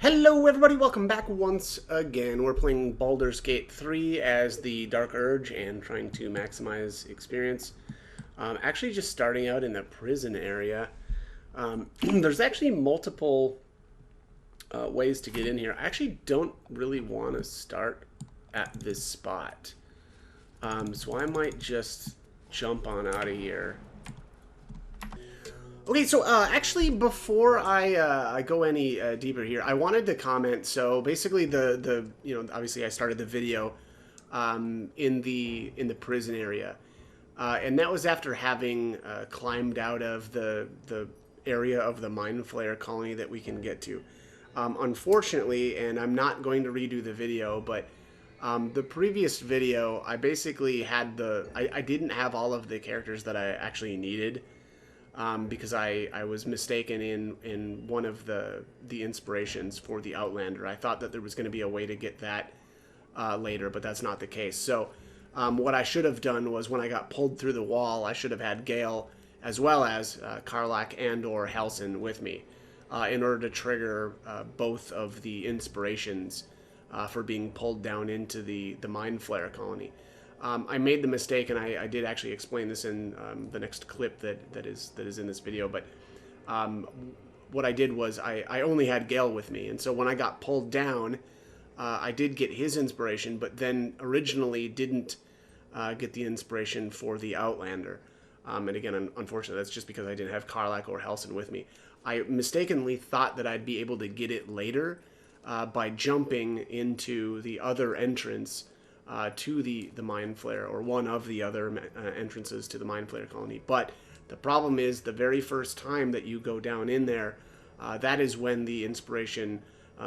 Hello everybody, welcome back once again. We're playing Baldur's Gate 3 as the Dark Urge and trying to maximize experience. Actually just starting out in the prison area. There's actually multiple ways to get in here. I actually don't really want to start at this spot. So I might just jump on out of here. Okay, so actually, before I go any deeper here, I wanted to comment. So basically, obviously I started the video in the prison area, and that was after having climbed out of the area of the Mind Flayer colony that we can get to. Unfortunately, and I'm not going to redo the video, but the previous video, I basically had I didn't have all of the characters that I actually needed. Because I was mistaken in one of the inspirations for the Outlander. I thought that there was going to be a way to get that later, but that's not the case. So what I should have done was when I got pulled through the wall, I should have had Gale as well as Karlach and or Halsin with me in order to trigger both of the inspirations for being pulled down into the Mind Flayer colony. I made the mistake, and I did actually explain this in the next clip that is in this video. But what I did was I only had Gale with me, and so when I got pulled down, I did get his inspiration, but then originally didn't get the inspiration for the Outlander. And again, unfortunately, that's just because I didn't have Karlach or Halsin with me. I mistakenly thought that I'd be able to get it later by jumping into the other entrance to the Mind Flayer, or one of the other entrances to the Mind Flayer colony. But the problem is, the very first time that you go down in there, that is when the inspiration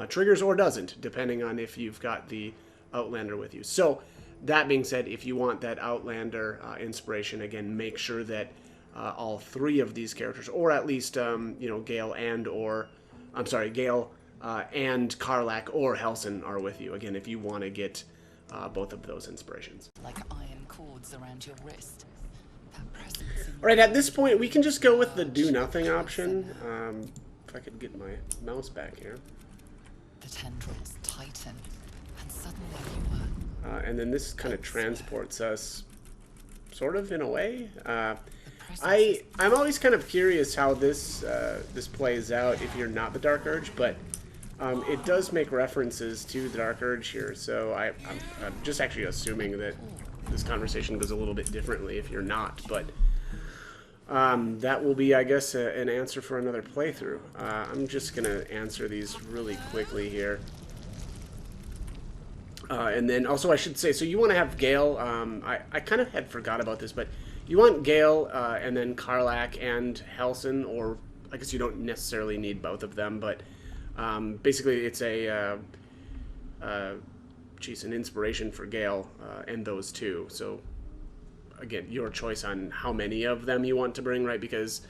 triggers or doesn't, depending on if you've got the Outlander with you. So that being said, if you want that Outlander inspiration, again, make sure that all three of these characters, or at least Gale and Karlach or Halsin are with you. Again, if you want to get both of those inspirations. Like iron cords around your wrist. Alright, at this point, we can just go with the do-nothing option. If I could get my mouse back here. The tendrils tighten, and suddenly you were... and then this kind of transports us, sort of, in a way. I'm always kind of curious how this plays out if you're not the Dark Urge, but it does make references to the Dark Urge here, so I'm just actually assuming that this conversation goes a little bit differently if you're not, but that will be, I guess, an answer for another playthrough. I'm just going to answer these really quickly here. And then also I should say, so you want to have Gale, I kind of had forgot about this, but you want Gale and then Karlach and Halsin, or I guess you don't necessarily need both of them, but basically, it's an inspiration for Gale and those two. So, again, your choice on how many of them you want to bring, right? Because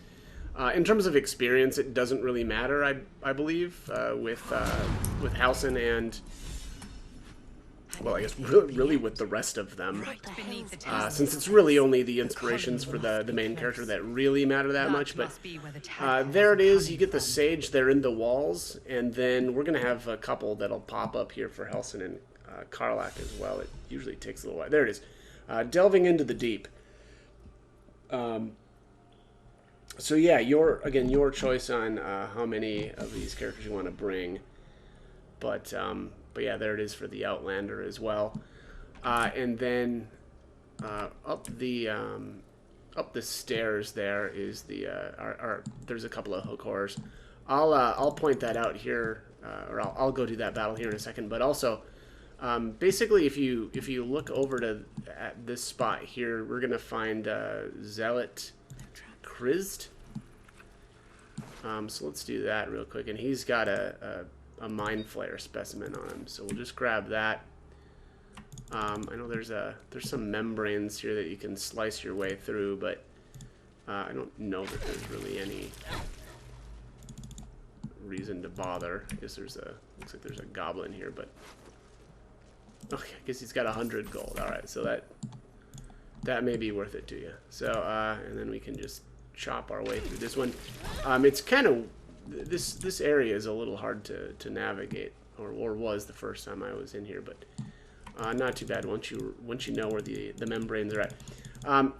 in terms of experience, it doesn't really matter, I believe, with Halsin and, well, I guess really with the rest of them, since it's really only the inspirations for the main character that really matter that much. But there it is. You get the sage there in the walls, and then we're going to have a couple that'll pop up here for Halsin and Karlach as well. It usually takes a little while. There it is. Delving into the deep. So yeah, your choice on how many of these characters you want to bring. But yeah, there it is for the Outlander as well. And then up the stairs there is there's a couple of hook horrors. I'll point that out here, or I'll go do that battle here in a second. But also, basically, if you look over at this spot here, we're gonna find Zealot Krizd. So let's do that real quick, and he's got a Mind Flayer specimen on him, so we'll just grab that. I know there's some membranes here that you can slice your way through, but I don't know that there's really any reason to bother. I guess looks like there's a goblin here, but okay, I guess he's got 100 gold. All right, so that may be worth it to you. So and then we can just chop our way through this one. It's kind of this area is a little hard to navigate, or was the first time I was in here, but not too bad once you know where the membranes are at.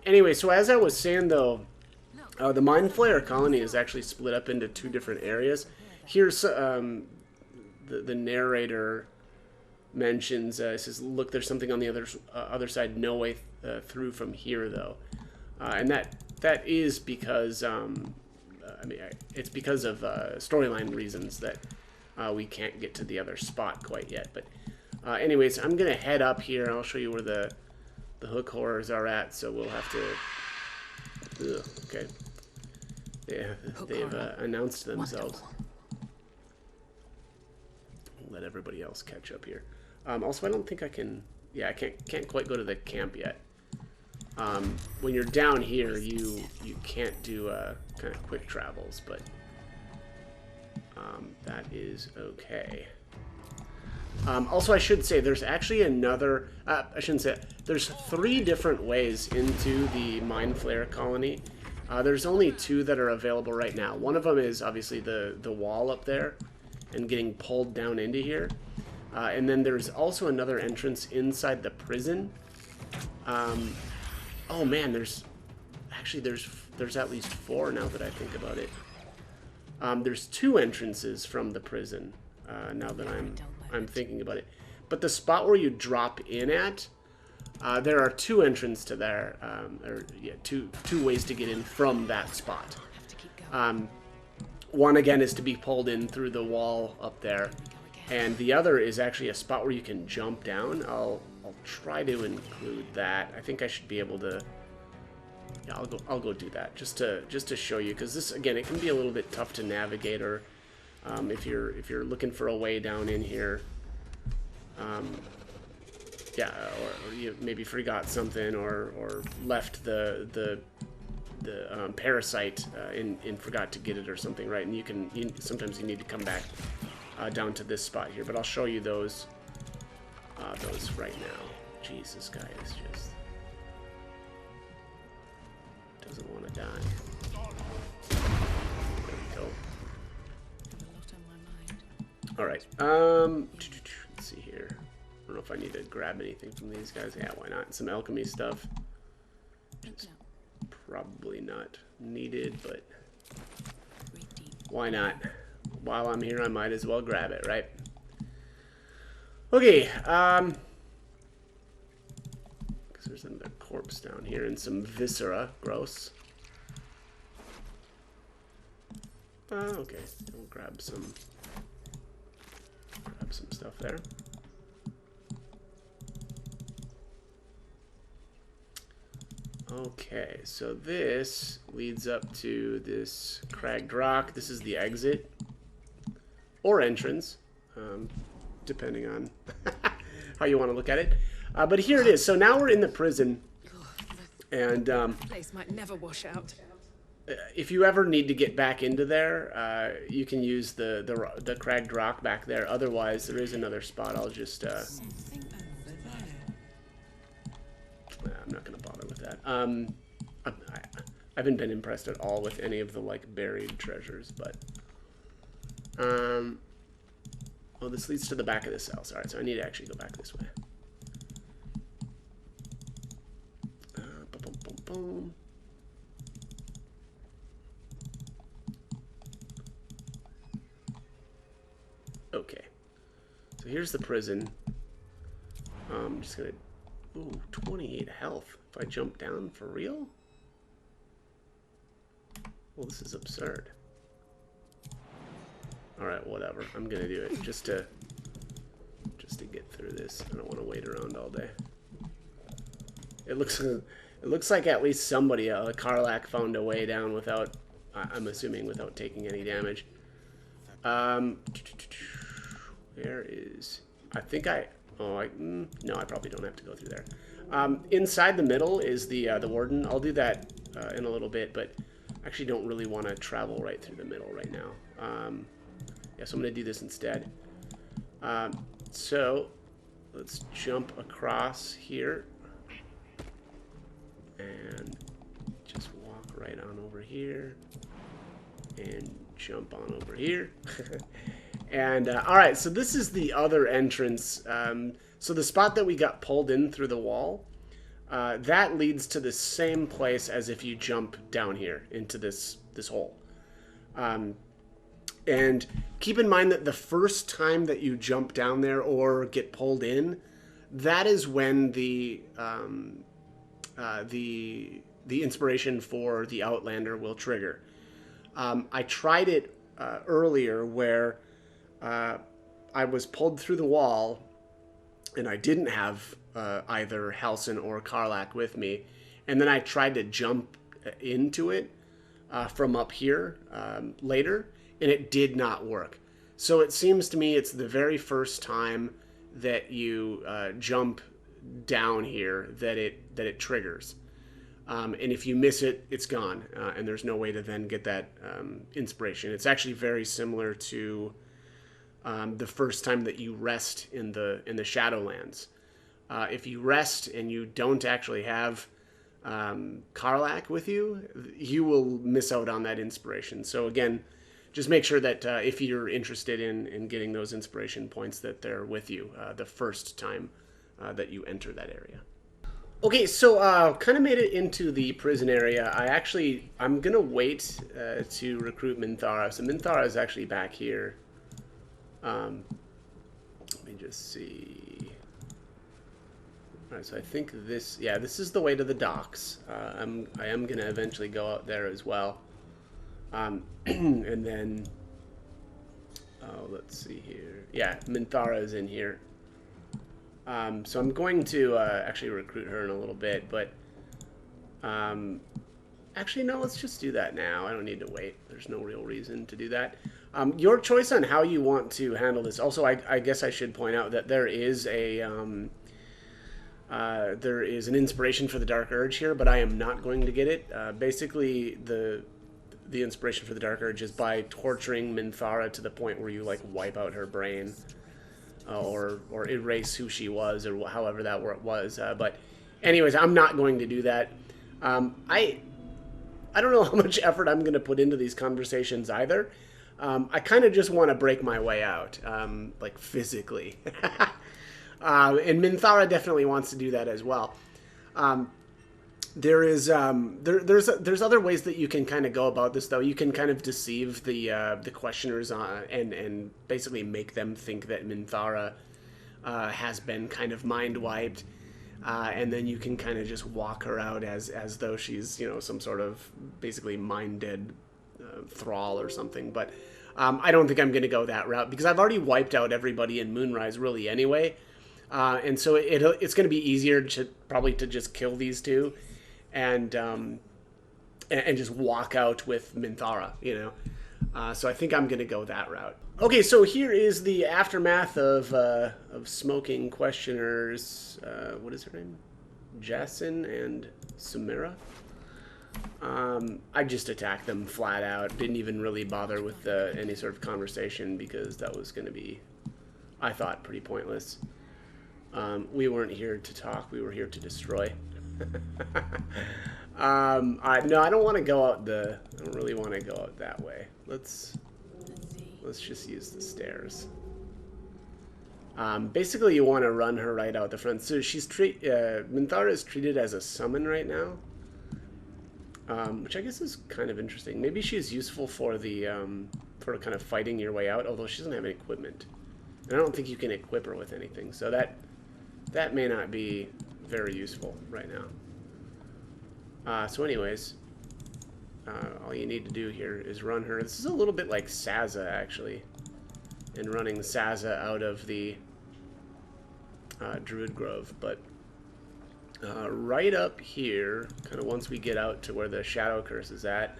Anyway, so as I was saying though, the Mind Flayer colony is actually split up into 2 different areas. Here's the narrator mentions, says, look, there's something on the other side, no way through from here though, and that is because it's because of storyline reasons that we can't get to the other spot quite yet. But anyways, I'm gonna head up here and I'll show you where the hook horrors are at. So we'll have to. Okay. Yeah, they've announced themselves. Let everybody else catch up here. Also, I don't think I can. Yeah, I can't quite go to the camp yet. When you're down here, you can't do kind of quick travels, but that is okay. Also, I should say there's actually another. I shouldn't say it. There's 3 different ways into the Mind Flayer colony. There's only 2 that are available right now. One of them is obviously the wall up there and getting pulled down into here. And then there's also another entrance inside the prison. Oh man, there's at least 4 now that I think about it. There's 2 entrances from the prison. Now that I'm thinking about it, but the spot where you drop in at, there are 2 entrances to there, or yeah, two ways to get in from that spot. One again is to be pulled in through the wall up there, and the other is actually a spot where you can jump down. I'll try to include that. I think I should be able to. Yeah, I'll go do that just to show you, because this again, it can be a little bit tough to navigate, or if you're looking for a way down in here. Yeah, or you maybe forgot something, or left the parasite and forgot to get it or something, right? And sometimes you need to come back down to this spot here, but I'll show you those right now. Jeez, this guy is just doesn't want to die. There we go. All right. Let's see here. I don't know if I need to grab anything from these guys. Yeah, why not? Some alchemy stuff. Just probably not needed, but why not? While I'm here, I might as well grab it, right? Okay. Because there's another corpse down here and some viscera. Gross. Okay. We'll grab some stuff there. Okay, so this leads up to this cragged rock. This is the exit or entrance, depending on how you want to look at it. But here it is. So now we're in the prison, and place might never wash out. If you ever need to get back into there, you can use the cragged rock back there. Otherwise, there is another spot. I'll just. I'm not gonna bother with that. I haven't been impressed at all with any of the like buried treasures, but well, this leads to the back of the cell. Sorry, so I need to actually go back this way. Boom, boom, boom, boom. Okay, so here's the prison. I'm just gonna. Ooh, 28 health. If I jump down, for real? Well, this is absurd. Alright, whatever. I'm gonna do it just to get through this. I don't want to wait around all day. It looks like at least somebody, Karlak, found a way down without, I'm assuming, without taking any damage. Where is... I think I... Oh, no, I probably don't have to go through there. Inside the middle is the warden. I'll do that in a little bit, but I actually don't really want to travel right through the middle right now. Yeah, so I'm going to do this instead. So let's jump across here and just walk right on over here and jump on over here. And, alright, so this is the other entrance. So the spot that we got pulled in through the wall, that leads to the same place as if you jump down here into this hole. And keep in mind that the first time that you jump down there or get pulled in, that is when the inspiration for the Outlander will trigger. I tried it earlier where I was pulled through the wall and I didn't have either Halsin or Karlach with me, and then I tried to jump into it from up here later, and it did not work. So it seems to me it's the very first time that you jump down here that it triggers. And if you miss it, it's gone, and there's no way to then get that inspiration. It's actually very similar to the first time that you rest in the Shadowlands. If you rest and you don't actually have Karlach with you, you will miss out on that inspiration. So again, just make sure that if you're interested in getting those inspiration points, that they're with you the first time that you enter that area. Okay, so kind of made it into the prison area. I'm going to wait to recruit Minthara. So Minthara is actually back here. Let me just see. All right, so I think this is the way to the docks. I am going to eventually go out there as well. And then, let's see here. Yeah, Minthara is in here. So I'm going to actually recruit her in a little bit, but actually, no, let's just do that now. I don't need to wait. There's no real reason to do that. Your choice on how you want to handle this. Also, I guess I should point out that there is an inspiration for the Dark Urge here, but I am not going to get it. Basically, the inspiration for the Dark Urge is by torturing Minthara to the point where you like wipe out her brain. Or erase who she was, or however that was. But anyways, I'm not going to do that. I don't know how much effort I'm going to put into these conversations either. I kind of just want to break my way out, like physically. And Minthara definitely wants to do that as well. There's other ways that you can kind of go about this, though. You can kind of deceive the questioners and basically make them think that Minthara has been kind of mind wiped, and then you can kind of just walk her out as though she's some sort of basically mind dead thrall or something. But I don't think I'm going to go that route because I've already wiped out everybody in Moonrise really anyway, and so it's going to be easier to just kill these two. And just walk out with Minthara, So I think I'm going to go that route. Okay, so here is the aftermath of smoking questioners. What is her name? Jason and Samira. I just attacked them flat out. Didn't even really bother with any sort of conversation because that was going to be, I thought, pretty pointless. We weren't here to talk. We were here to destroy. No, I don't want to go out I don't really want to go out that way. Let's just use the stairs. Basically, you want to run her right out the front. So Minthara is treated as a summon right now, which I guess is kind of interesting. Maybe she's useful for for kind of fighting your way out. Although she doesn't have any equipment, and I don't think you can equip her with anything. So that may not be very useful right now. So anyways, all you need to do here is run her. This is a little bit like Saza, actually, and running Saza out of the Druid Grove. But right up here, kind of once we get out to where the Shadow Curse is at,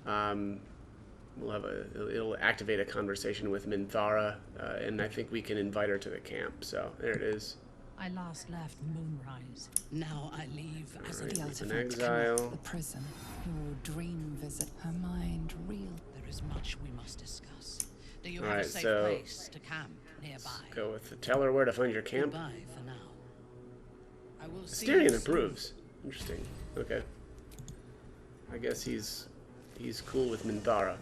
it'll activate a conversation with Minthara, and I think we can invite her to the camp. So there it is. I last left Moonrise. Now I leave as a Right, the an exile. The prison, your dream visit, her mind real. There is much we must discuss. Do you All have right, a safe so place to camp nearby? Go with the tell her where to find your camp. Goodbye for now. I will see Styrian you soon. approves. Interesting. Okay. I guess he's cool with Minthara.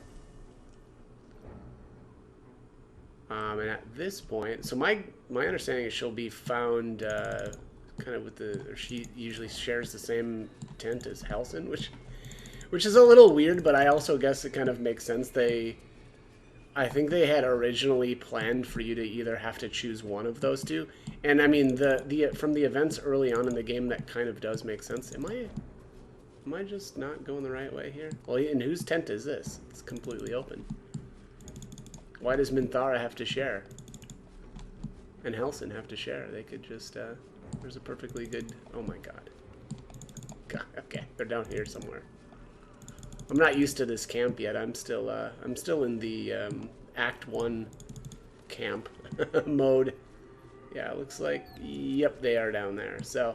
And at this point, so my understanding is she'll be found kind of with the, or she usually shares the same tent as Halsin, which is a little weird, but I also guess it kind of makes sense. I think they had originally planned for you to either have to choose one of those two, and I mean the from the events early on in the game, that kind of does make sense. Am I just not going the right way here? Well, and whose tent is this? It's completely open. Why does Minthara have to share? And Halsin have to share? They could just, there's a perfectly good, oh my god. God, okay, they're down here somewhere. I'm not used to this camp yet. I'm still in the Act 1 camp mode. Yeah, it looks like, yep, they are down there. So,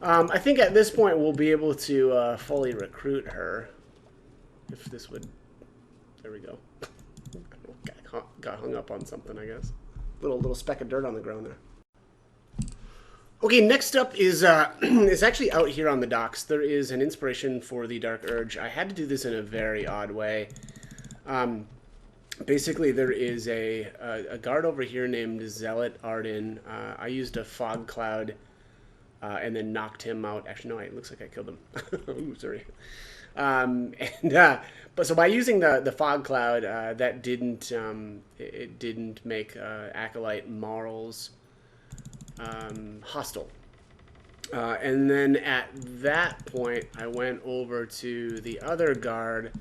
I think at this point we'll be able to fully recruit her. If this would, there we go. Got hung up on something, I guess. Little speck of dirt on the ground there. Okay, next up is is actually out here on the docks. There is an inspiration for the Dark Urge. I had to do this in a very odd way. Basically, there is a guard over here named Zealot Arden. I used a fog cloud and then knocked him out. Actually, no, it looks like I killed him. Ooh, sorry. But so by using the fog cloud, that didn't it didn't make Acolyte Marls hostile. And then at that point, I went over to the other guard.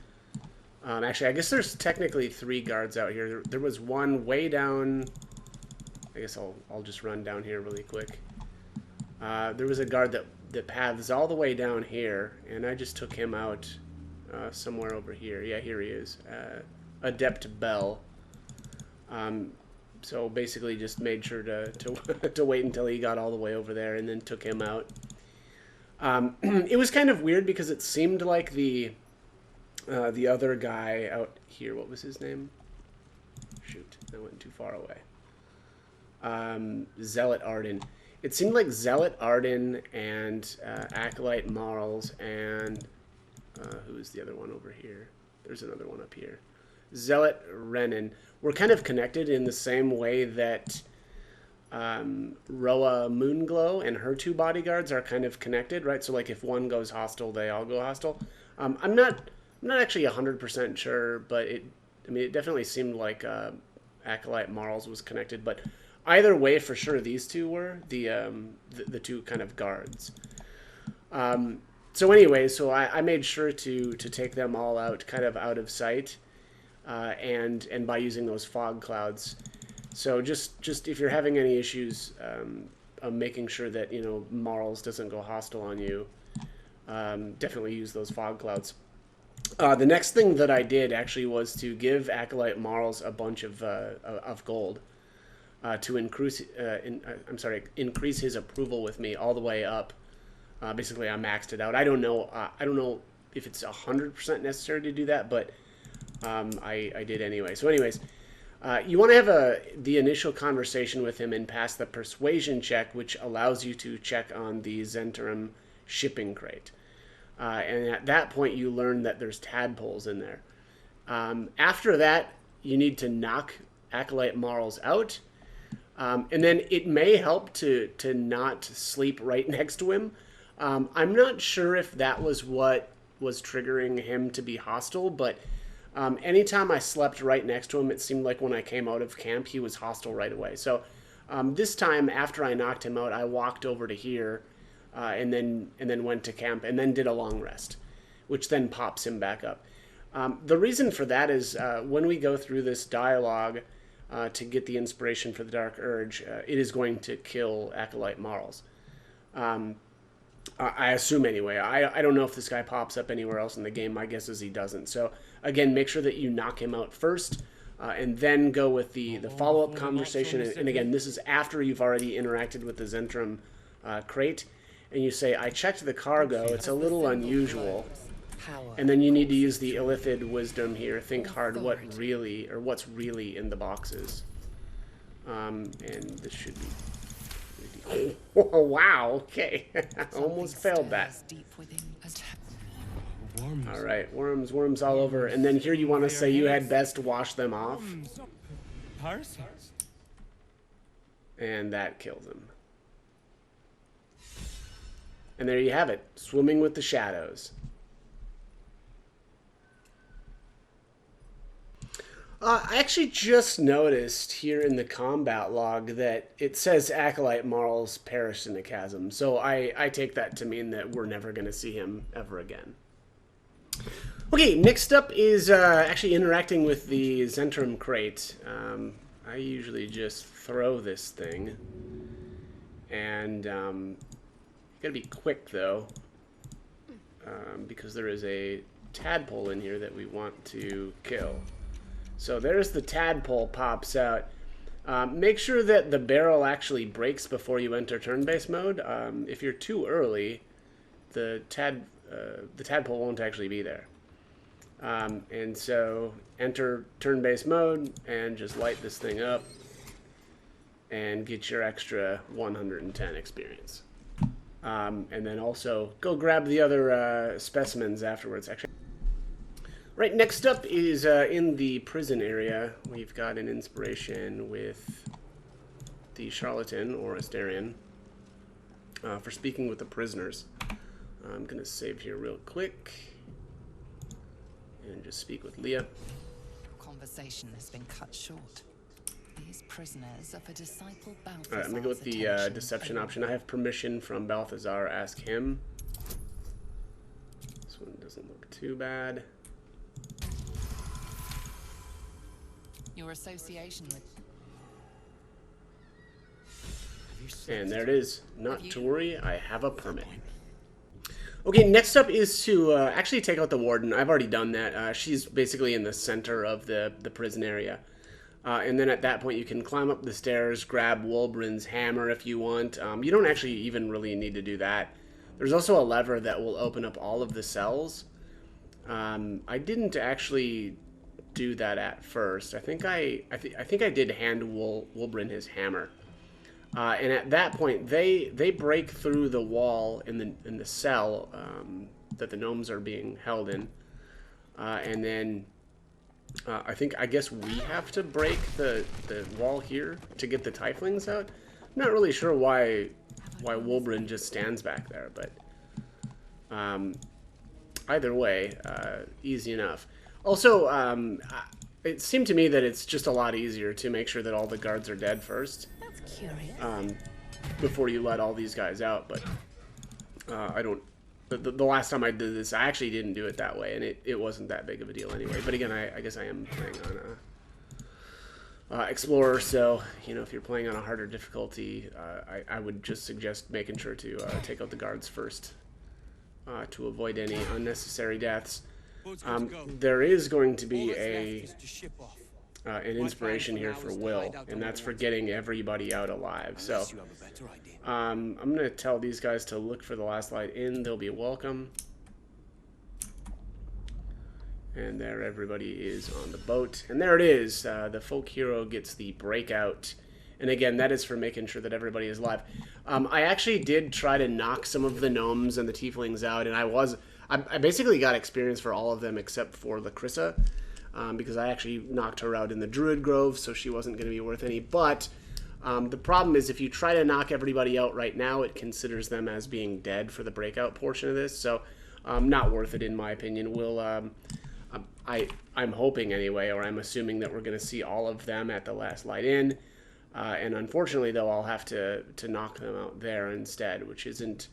Actually, I guess there's technically 3 guards out here. There was one way down. I guess I'll just run down here really quick. There was a guard that paths all the way down here, and I just took him out somewhere over here. Yeah, here he is. Adept Bell. So basically just made sure to wait until he got all the way over there and then took him out. It was kind of weird because it seemed like the other guy out here, what was his name? Shoot, I went too far away. Zealot Arden. It seemed like Zealot Arden and Acolyte Marls and who's the other one over here? There's another one up here. Zealot Renan were kind of connected in the same way that Roa Moonglow and her 2 bodyguards are kind of connected, right? So like if one goes hostile, they all go hostile. I'm not actually 100% sure, but it definitely seemed like Acolyte Marls was connected, but either way, for sure, these 2 were the 2 kind of guards. So anyway, so I made sure to take them all out, kind of out of sight, and by using those fog clouds. So just if you're having any issues, making sure that Marls doesn't go hostile on you, definitely use those fog clouds. The next thing that I did actually was to give Acolyte Marls a bunch of gold. To increase his approval with me all the way up. Basically, I maxed it out. I don't know if it's 100% necessary to do that, but I did anyway. So, anyways, you want to have the initial conversation with him and pass the persuasion check, which allows you to check on the Zentarum shipping crate. And at that point, you learn that there's tadpoles in there. After that, you need to knock Acolyte Marls out. And then it may help to not sleep right next to him. I'm not sure if that was what was triggering him to be hostile, but anytime I slept right next to him, it seemed like when I came out of camp, he was hostile right away. So this time, after I knocked him out, I walked over to here and then went to camp and then did a long rest, which then pops him back up. The reason for that is when we go through this dialogue, to get the inspiration for the Dark Urge, it is going to kill Acolyte Marls. I assume anyway. I don't know if this guy pops up anywhere else in the game. My guess is he doesn't. So again, make sure that you knock him out first, and then go with the follow-up conversation. And again, this is after you've already interacted with the Zentrum crate, and you say, I checked the cargo. It's a little unusual. And then you need to use the Illithid wisdom here. Think hard what's really in the boxes. And this should be... Oh, wow, okay. Almost failed that. Alright, worms all over. And then here you want to say you had best wash them off. parasites. And that kills him. And there you have it. Swimming with the shadows. I actually just noticed here in the combat log that it says Acolyte Marls perished in the chasm. So I take that to mean that we're never going to see him ever again. Okay, next up is actually interacting with the Zentrum crate. I usually just throw this thing. And gotta be quick though. Because there is a tadpole in here that we want to kill. So there's the tadpole pops out. Make sure that the barrel actually breaks before you enter turn-based mode. If you're too early, the tadpole won't actually be there. And so enter turn-based mode and just light this thing up and get your extra 110 experience. And then also go grab the other specimens afterwards. Actually. Right, next up is in the prison area. We've got an inspiration with the charlatan, or Asterion, for speaking with the prisoners. I'm going to save here real quick and just speak with Leah. Conversation has been cut short. These prisoners are for disciple Balthazar's Alright, I'm going to go with the deception option. I have permission from Balthazar. Ask him. This one doesn't look too bad. Your association with... And there it is. Not to worry, I have a permit. Okay, next up is to actually take out the warden. I've already done that. She's basically in the center of the prison area. And then at that point you can climb up the stairs, grab Wulbren's hammer if you want. You don't actually even really need to do that. There's also a lever that will open up all of the cells. I didn't actually do that at first. I think I did hand Wulbren his hammer. And at that point, they break through the wall in the cell that the gnomes are being held in, and then I guess we have to break the wall here to get the tieflings out. I'm not really sure why Wulbren just stands back there, but either way, easy enough. Also, it seemed to me that it's just a lot easier to make sure that all the guards are dead first. That's curious. Before you let all these guys out, but I don't... The last time I did this, I actually didn't do it that way, and it wasn't that big of a deal anyway. But again, I guess I am playing on Explorer, so, you know, if you're playing on a harder difficulty, I would just suggest making sure to take out the guards first to avoid any unnecessary deaths. There is going to be an inspiration here for Will, and that's for getting everybody out alive. So I'm going to tell these guys to look for the last light in. They'll be welcome. And there everybody is on the boat. And there it is. The folk hero gets the breakout. And again, that is for making sure that everybody is alive. I actually did try to knock some of the gnomes and the tieflings out, and I basically got experience for all of them except for Lacrissa, because I actually knocked her out in the Druid Grove, so she wasn't going to be worth any. But the problem is if you try to knock everybody out right now, it considers them as being dead for the breakout portion of this, so not worth it in my opinion. I'm hoping anyway, or I'm assuming that we're going to see all of them at the last light in, and unfortunately though I'll have to knock them out there instead, which isn't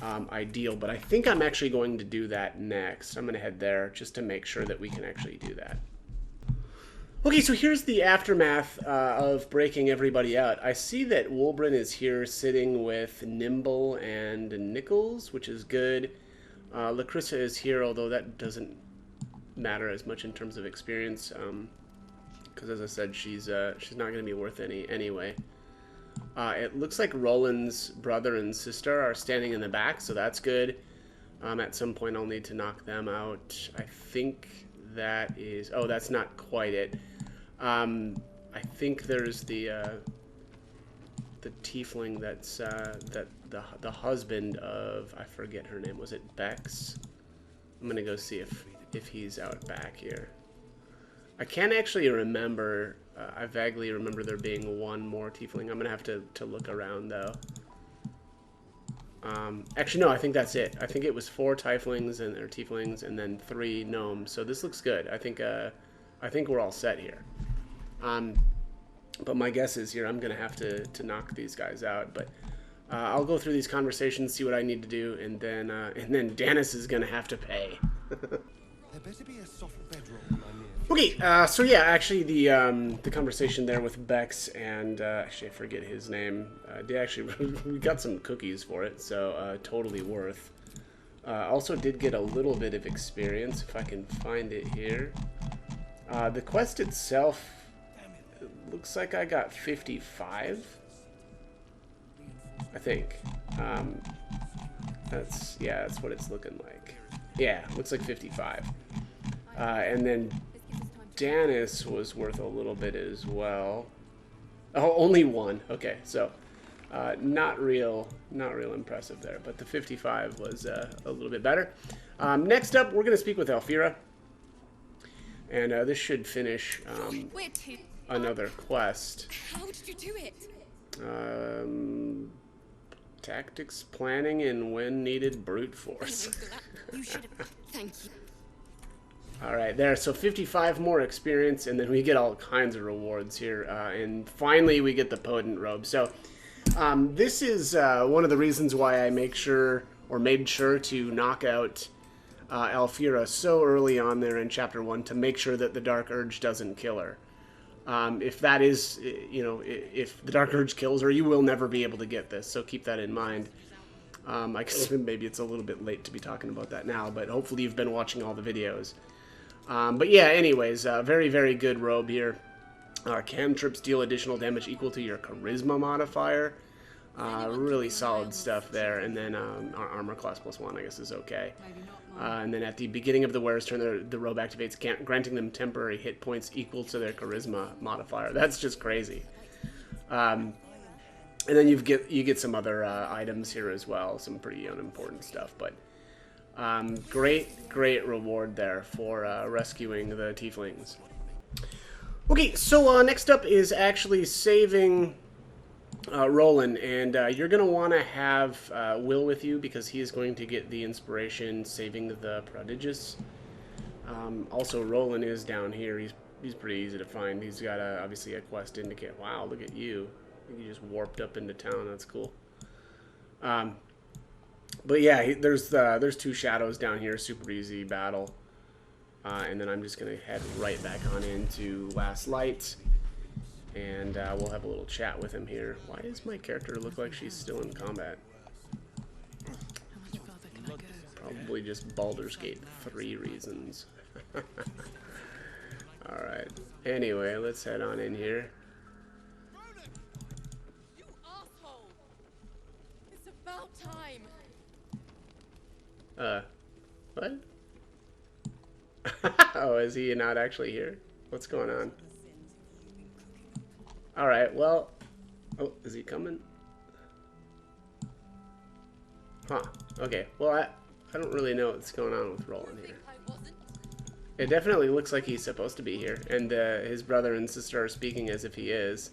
ideal, but I think I'm actually going to do that next. I'm going to head there just to make sure that we can actually do that. Okay, so here's the aftermath of breaking everybody out. I see that Wulbren is here sitting with Nimble and Nichols, which is good. Lacrissa is here, although that doesn't matter as much in terms of experience, because as I said, she's not going to be worth any anyway. It looks like Roland's brother and sister are standing in the back, so that's good. At some point I'll need to knock them out. I think that is... Oh, that's not quite it. I think there's the tiefling that's the husband of... I forget her name. Was it Bex? I'm gonna go see if he's out back here. I can't actually remember I vaguely remember there being one more tiefling. I'm gonna have to look around though. Actually, no, I think that's it. I think it was 4 tieflings or tieflings, and then 3 gnomes. So this looks good. I think we're all set here. But my guess is here I'm gonna have to knock these guys out. But I'll go through these conversations, see what I need to do, and then Dennis is gonna have to pay. There better be a soft bedroll when I'm near. Okay, so yeah, actually the conversation there with Bex and actually I forget his name. They actually we got some cookies for it, so totally worth. Also did get a little bit of experience if I can find it here. The quest itself, it looks like I got 55. I think. That's what it's looking like. Yeah, looks like 55. And then Dennis was worth a little bit as well. Oh, only 1. Okay, so not real impressive there, but the 55 was a little bit better. Next up, we're going to speak with Alfira, and this should finish another quest. How did you do it? Tactics, planning, and when needed, brute force. You should have. Thank you. All right, there. So 55 more experience, and then we get all kinds of rewards here. And finally, we get the potent robe. So this is one of the reasons why I made sure to knock out Alfira so early on there in Chapter 1 to make sure that the Dark Urge doesn't kill her. If that is, if the Dark Urge kills her, you will never be able to get this. So keep that in mind. I guess maybe it's a little bit late to be talking about that now, but hopefully you've been watching all the videos. But yeah, anyways, very, very good robe here. Cantrips deal additional damage equal to your charisma modifier. Really solid stuff there. And then our armor class +1, I guess, is okay. And then at the beginning of the wearer's turn, the robe activates, granting them temporary hit points equal to their charisma modifier. That's just crazy. And then you get some other items here as well, some pretty unimportant stuff. But great reward there for rescuing the tieflings. Okay, so next up is actually saving Roland, and you're going to want to have Will with you because he is going to get the inspiration saving the prodigious. Also, Roland is down here. He's pretty easy to find. He's got obviously a quest to indicate. Wow, look at you. You just warped up into town. That's cool. But yeah, there's 2 shadows down here. Super easy battle. And then I'm just going to head right back on into Last Light. And we'll have a little chat with him here. Why does my character look like she's still in combat? How much further can I go? Probably just Baldur's Gate 3 reasons. Alright. Anyway, let's head on in here. You asshole! It's about time. What? Oh, is he not actually here? What's going on? Alright, well... Oh, is he coming? Huh. Okay, well, I don't really know what's going on with Roland here. It definitely looks like he's supposed to be here, and his brother and sister are speaking as if he is.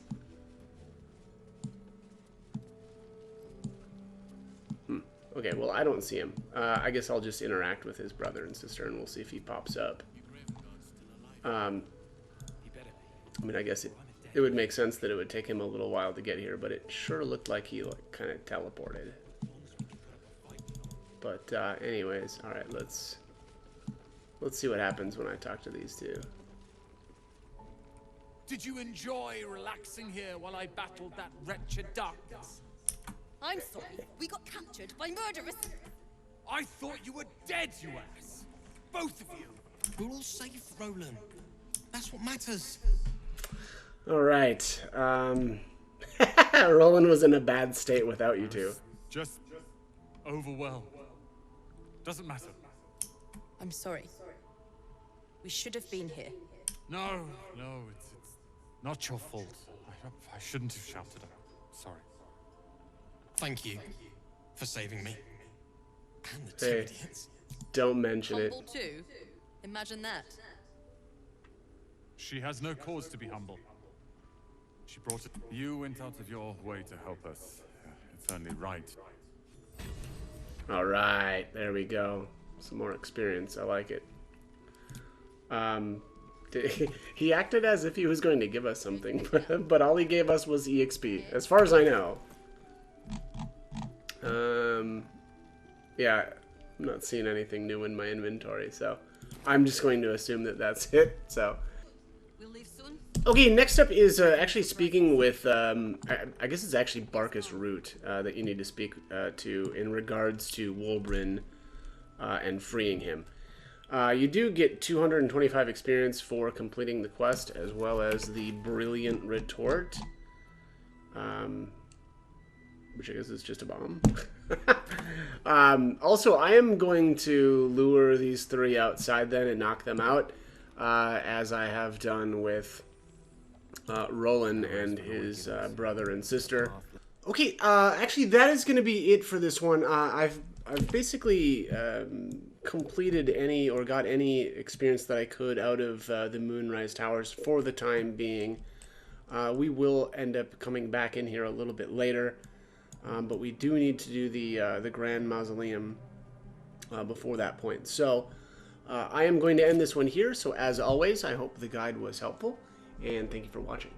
Okay, well, I don't see him. I guess I'll just interact with his brother and sister, and we'll see if he pops up. I mean, I guess it would make sense that it would take him a little while to get here, but it sure looked like he kind of teleported. But anyways, all right, let's see what happens when I talk to these two. Did you enjoy relaxing here while I battled that wretched darkness? I'm sorry. We got captured by murderers. I thought you were dead, you ass! Both of you! We're all safe, Roland. That's what matters. All right. Roland was in a bad state without you two. Just overwhelmed. Doesn't matter. I'm sorry. We should have been here. No, it's not your fault. I shouldn't have shouted out. Sorry. Thank you for saving me. And the 2 Hey. idiots. Don't mention it. Humble too. Imagine that. She has no cause to be humble. She brought it. You went out of your way to help us. It's only right. All right, there we go. Some more experience. I like it. He acted as if he was going to give us something, but all he gave us was EXP, as far as I know. Yeah, I'm not seeing anything new in my inventory, so I'm just going to assume that that's it. So, We'll leave soon. okay, next up is actually speaking with, I guess it's actually Barkus Root that you need to speak to in regards to Wolbrin and freeing him. You do get 225 experience for completing the quest, as well as the Brilliant Retort, which I guess is just a bomb. Also, I am going to lure these three outside then and knock them out, as I have done with Roland and his brother and sister. Okay, actually, that is going to be it for this one. I've basically completed any or got any experience that I could out of the Moonrise Towers for the time being. We will end up coming back in here a little bit later, but we do need to do the Grand Mausoleum before that point. So I am going to end this one here. So as always, I hope the guide was helpful, and thank you for watching.